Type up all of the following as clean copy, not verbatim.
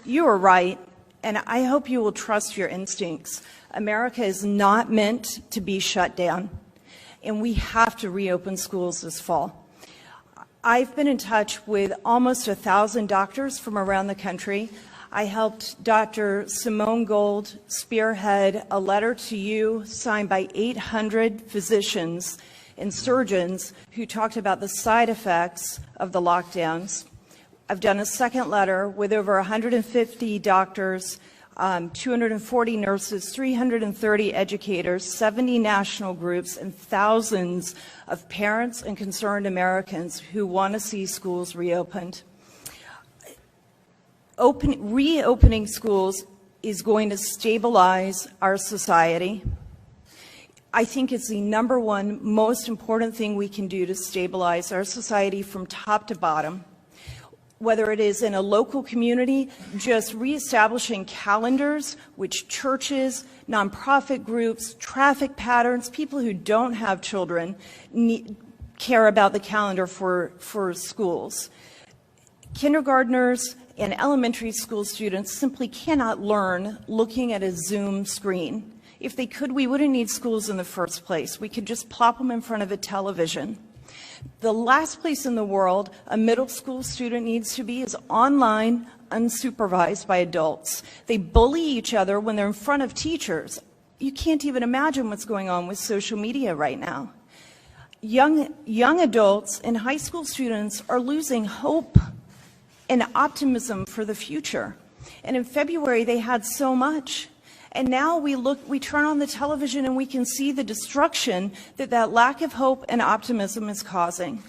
You are right, and I hope you will trust your instincts. America is not meant to be shut down, and we have to reopen schools this fall. I've been in touch with almost 1,000 doctors from around the country. I helped Dr. Simone Gold spearhead a letter to you signed by 800 physicians and surgeons who talked about the side effects of the lockdowns. I've done a second letter with over 150 doctors, 240 nurses, 330 educators, 70 national groups, and thousands of parents and concerned Americans who want to see schools reopened. Reopening schools is going to stabilize our society. I think it's the number one most important thing we can do to stabilize our society from top to bottom. Whether it is in a local community, just reestablishing calendars, which churches, nonprofit groups, traffic patterns, people who don't have children care about the calendar for schools. Kindergartners and elementary school students simply cannot learn looking at a Zoom screen. If they could, we wouldn't need schools in the first place. We could just plop them in front of a television. The last place in the world a middle school student needs to be is online, unsupervised by adults. They bully each other when they're in front of teachers. You can't even imagine what's going on with social media right now. Young adults and high school students are losing hope and optimism for the future. And in February, they had so much. And now we turn on the television and we can see the destruction that lack of hope and optimism is causing.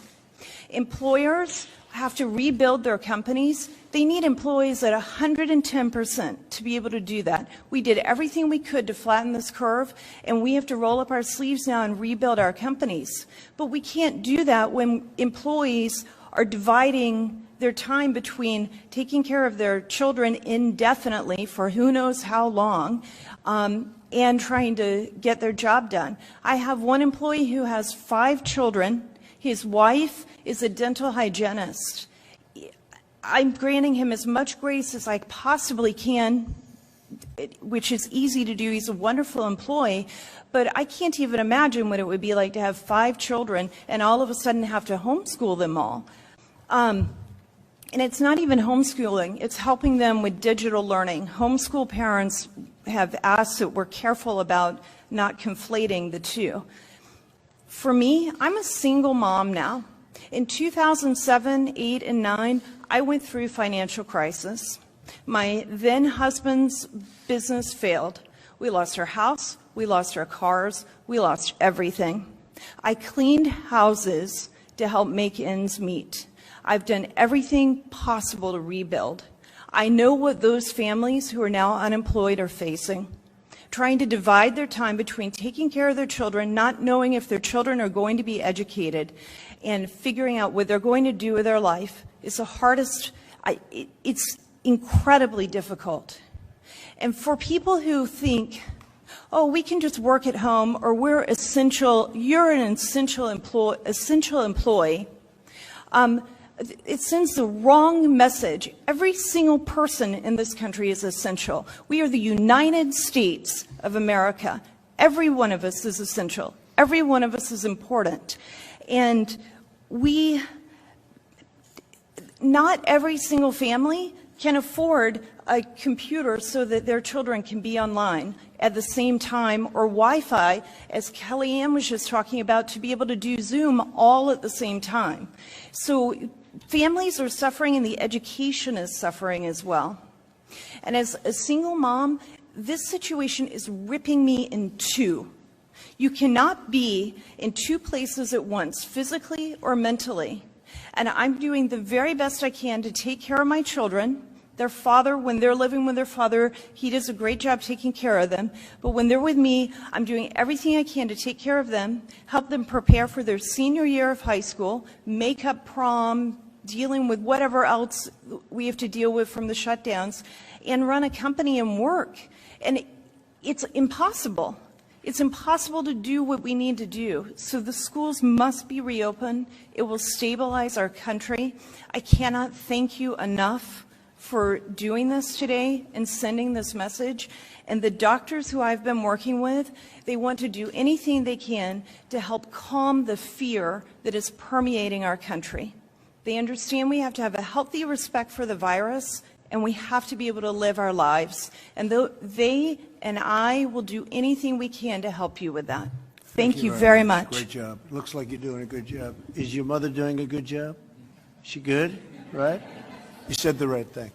Employers have to rebuild their companies. They need employees at 110% to be able to do that. We did everything we could to flatten this curve, and we have to roll up our sleeves now and rebuild our companies. But we can't do that when employees are dividing their time between taking care of their children indefinitely for who knows how long and trying to get their job done. I have one employee who has 5 children. His wife is a dental hygienist. I'm granting him as much grace as I possibly can, which is easy to do. He's a wonderful employee, but I can't even imagine what it would be like to have 5 children and all of a sudden have to homeschool them all. And it's not even homeschooling, it's helping them with digital learning. Homeschool parents have asked that we're careful about not conflating the two. For me, I'm a single mom now. In 2007, 8, and 9, I went through financial crisis. My then husband's business failed. We lost our house, we lost our cars, we lost everything. I cleaned houses to help make ends meet. I've done everything possible to rebuild. I know what those families who are now unemployed are facing. Trying to divide their time between taking care of their children, not knowing if their children are going to be educated, and figuring out what they're going to do with their life is the hardest. It's incredibly difficult. And for people who think, oh, we can just work at home, or we're essential, you're an essential employee, it sends the wrong message. Every single person in this country is essential. We are the United States of America. Every one of us is essential. Every one of us is important. And not every single family can afford a computer so that their children can be online at the same time, or Wi-Fi, as Kellyanne was just talking about, to be able to do Zoom all at the same time. So families are suffering and the education is suffering as well. And as a single mom, this situation is ripping me in two. You cannot be in 2 places at once, physically or mentally. And I'm doing the very best I can to take care of my children. Their father, when they're living with their father, he does a great job taking care of them. But when they're with me, I'm doing everything I can to take care of them, help them prepare for their senior year of high school, make up prom, dealing with whatever else we have to deal with from the shutdowns, and run a company and work. And it's impossible. It's impossible to do what we need to do. So the schools must be reopened. It will stabilize our country. I cannot thank you enough for doing this today and sending this message. And the doctors who I've been working with, they want to do anything they can to help calm the fear that is permeating our country. They understand we have to have a healthy respect for the virus, and we have to be able to live our lives. And they and I will do anything we can to help you with that. Thank you very much. Great job. Looks like you're doing a good job. Is your mother doing a good job? She good? Right? You said the right thing.